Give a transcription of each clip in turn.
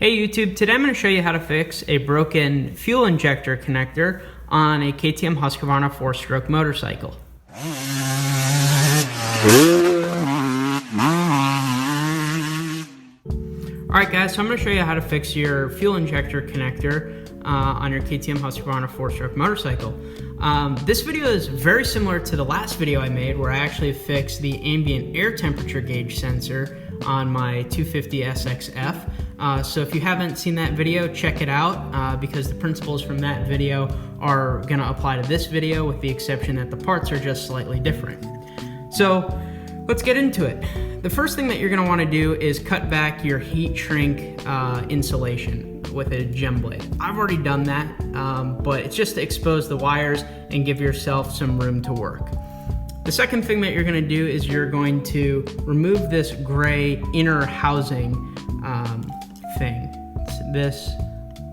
Hey YouTube, today I'm going to show you how to fix a broken fuel injector connector on a KTM Husqvarna 4-stroke motorcycle. Alright guys, so I'm going to show you how to fix your fuel injector connector on your KTM Husqvarna 4-stroke motorcycle. This video is very similar to the last video I made where I actually fixed the ambient air temperature gauge sensor on my 250 SXF. So if you haven't seen that video, check it out because the principles from that video are going to apply to this video with the exception that the parts are just slightly different. So let's get into it. The first thing that you're going to want to do is cut back your heat shrink insulation with a gem blade. I've already done that, but it's just to expose the wires and give yourself some room to work. The second thing that you're going to do is you're going to remove this gray inner housing thing. It's this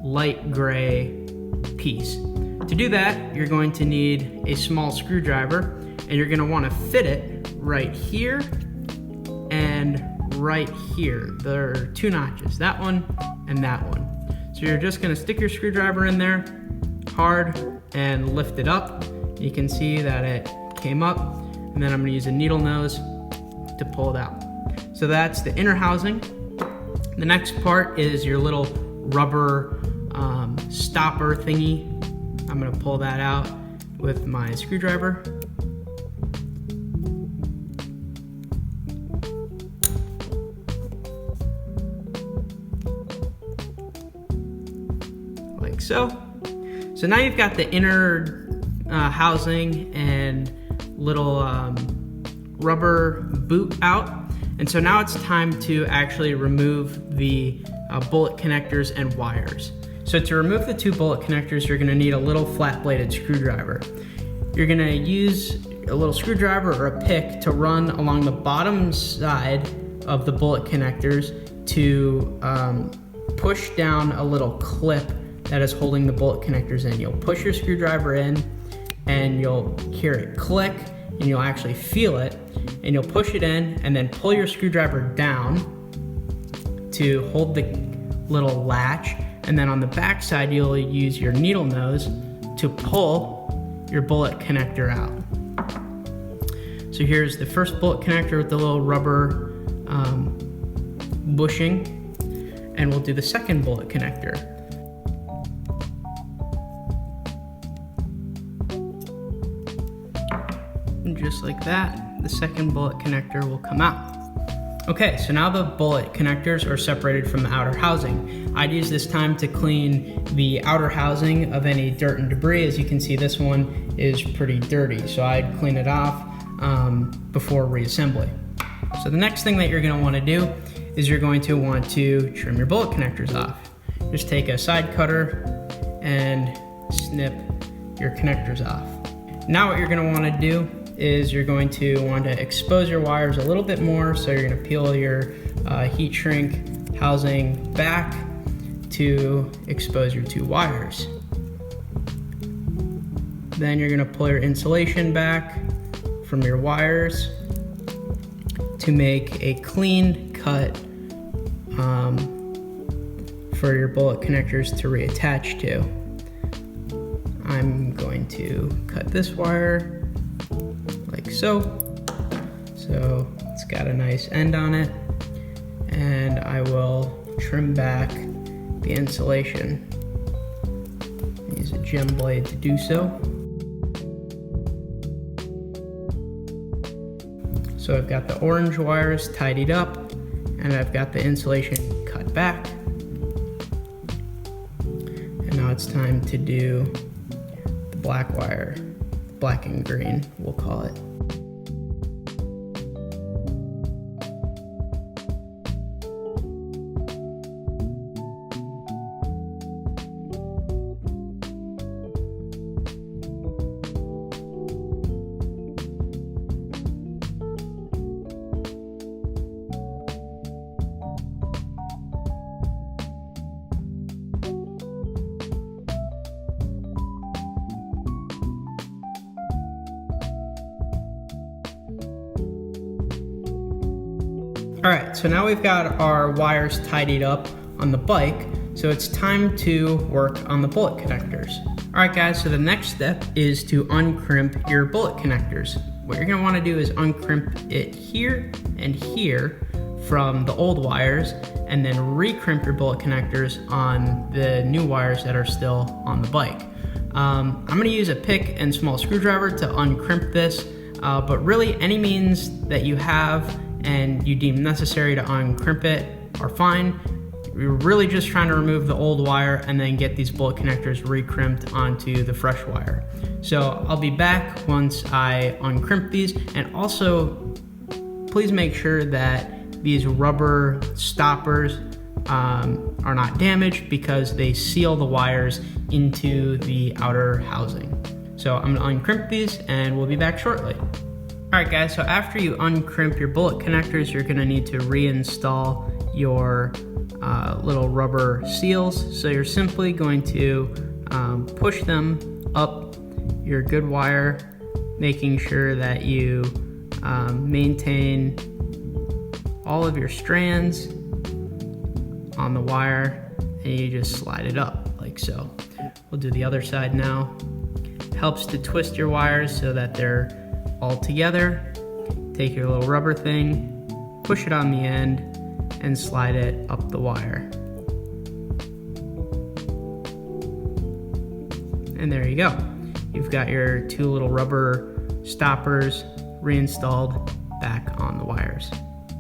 light gray piece. To do that, you're going to need a small screwdriver and you're going to want to fit it right here and right here. There are two notches, that one and that one. So you're just going to stick your screwdriver in there hard and lift it up. You can see that it came up, and then I'm going to use a needle nose to pull it out. So that's the inner housing. The next part is your little rubber stopper thingy. I'm going to pull that out with my screwdriver. Like so. So now you've got the inner housing and little rubber boot out. And so now it's time to actually remove the bullet connectors and wires. So to remove the two bullet connectors, you're going to need a little flat-bladed screwdriver. You're going to use a little screwdriver or a pick to run along the bottom side of the bullet connectors to push down a little clip that is holding the bullet connectors in. You'll push your screwdriver in and you'll hear it click and you'll actually feel it, and you'll push it in and then pull your screwdriver down to hold the little latch, and then on the back side you'll use your needle nose to pull your bullet connector out. So here's the first bullet connector with the little rubber bushing, and we'll do the second bullet connector. And just like that, the second bullet connector will come out. Okay, so now the bullet connectors are separated from the outer housing. I'd use this time to clean the outer housing of any dirt and debris. As you can see, this one is pretty dirty, so I'd clean it off before reassembly. So the next thing that you're going to want to do is you're going to want to trim your bullet connectors off. Just take a side cutter and snip your connectors off. Now what you're going to want to do is you're going to want to expose your wires a little bit more, so you're going to peel your heat shrink housing back to expose your two wires. Then you're going to pull your insulation back from your wires to make a clean cut for your bullet connectors to reattach to. I'm going to cut this wire like so. So it's got a nice end on it, and I will trim back the insulation. Use a gem blade to do so. So I've got the orange wires tidied up, and I've got the insulation cut back. And now it's time to do the black wire, black and green, we'll call it. All right, so now we've got our wires tidied up on the bike, so it's time to work on the bullet connectors. Alright guys, so the next step is to uncrimp your bullet connectors. What you're going to want to do is uncrimp it here and here from the old wires, and then recrimp your bullet connectors on the new wires that are still on the bike. I'm going to use a pick and small screwdriver to uncrimp this, but really any means that you have and you deem necessary to uncrimp it are fine. We're really just trying to remove the old wire and then get these bullet connectors recrimped onto the fresh wire. So I'll be back once I uncrimp these, and also please make sure that these rubber stoppers are not damaged because they seal the wires into the outer housing. So I'm gonna uncrimp these and we'll be back shortly. Alright guys, so after you uncrimp your bullet connectors, you're gonna need to reinstall your little rubber seals. So you're simply going to push them up your good wire, making sure that you maintain all of your strands on the wire, and you just slide it up like so. We'll do the other side now. Helps to twist your wires so that they're all together. Take your little rubber thing, push it on the end, and slide it up the wire. And there you go. You've got your two little rubber stoppers reinstalled back on the wires.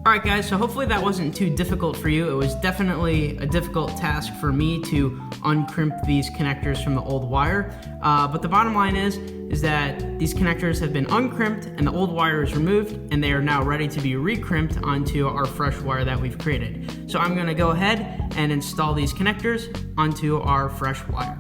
Alright guys, so hopefully that wasn't too difficult for you. It was definitely a difficult task for me to uncrimp these connectors from the old wire. But the bottom line is that these connectors have been uncrimped and the old wire is removed, and they are now ready to be recrimped onto our fresh wire that we've created. So I'm going to go ahead and install these connectors onto our fresh wire.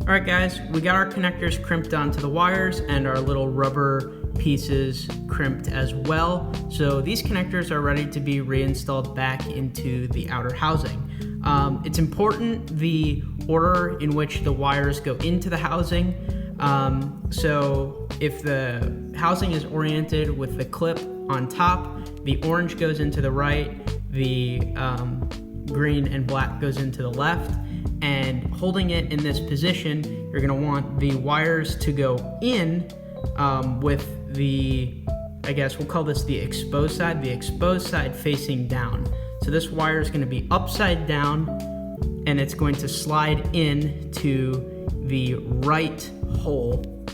Alright guys, we got our connectors crimped onto the wires and our little rubber pieces crimped as well. So these connectors are ready to be reinstalled back into the outer housing. It's important the order in which the wires go into the housing. So if the housing is oriented with the clip on top, the orange goes into the right, the green and black goes into the left. And holding it in this position, you're going to want the wires to go in with the, I guess we'll call this the exposed side facing down. So this wire is going to be upside down, and it's going to slide in to the right hole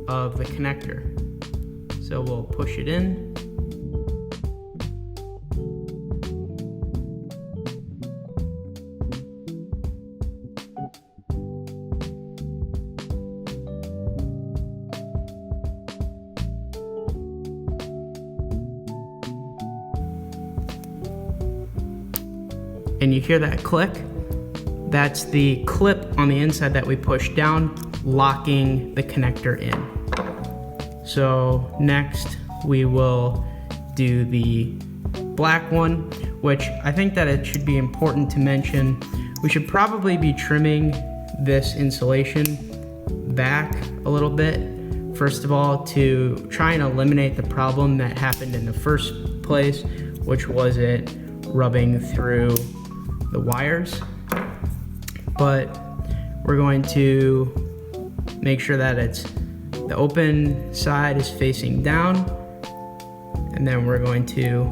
of the connector. So we'll push it in. And you hear that click? That's the clip on the inside that we push down, locking the connector in. So next we will do the black one, which I think that it should be important to mention. We should probably be trimming this insulation back a little bit, first of all, to try and eliminate the problem that happened in the first place, which was it rubbing through the wires. But we're going to make sure that the open side is facing down, and then we're going to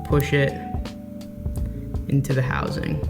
push it into the housing.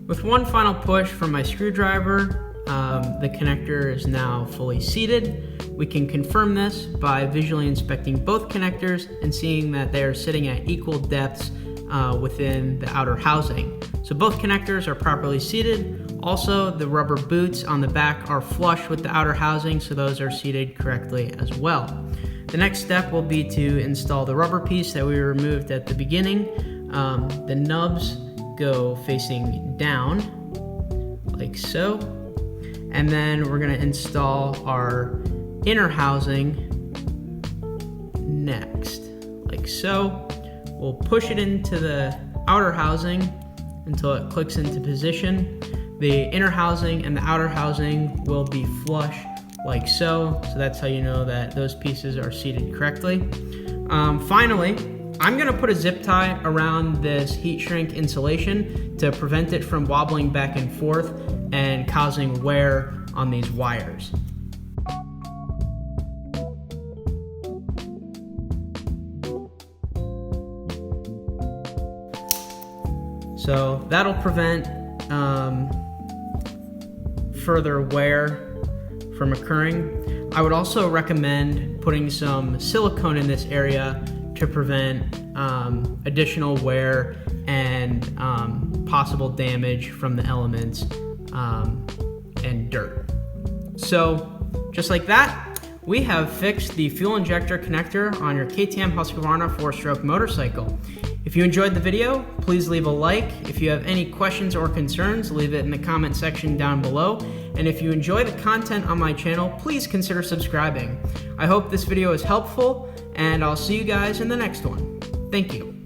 With one final push from my screwdriver, the connector is now fully seated. We can confirm this by visually inspecting both connectors and seeing that they are sitting at equal depths within the outer housing. So both connectors are properly seated. Also, the rubber boots on the back are flush with the outer housing, so those are seated correctly as well. The next step will be to install the rubber piece that we removed at the beginning. The nubs go facing down, like so. And then we're gonna install our inner housing next, like so. We'll push it into the outer housing until it clicks into position. The inner housing and the outer housing will be flush, like so. So that's how you know that those pieces are seated correctly. Finally, I'm gonna put a zip tie around this heat shrink insulation to prevent it from wobbling back and forth and causing wear on these wires. So that'll prevent further wear from occurring. I would also recommend putting some silicone in this area to prevent additional wear and possible damage from the elements and dirt. So just like that, we have fixed the fuel injector connector on your KTM Husqvarna 4-stroke motorcycle. If you enjoyed the video, please leave a like. If you have any questions or concerns, leave it in the comment section down below. And if you enjoy the content on my channel, please consider subscribing. I hope this video is helpful, and I'll see you guys in the next one. Thank you.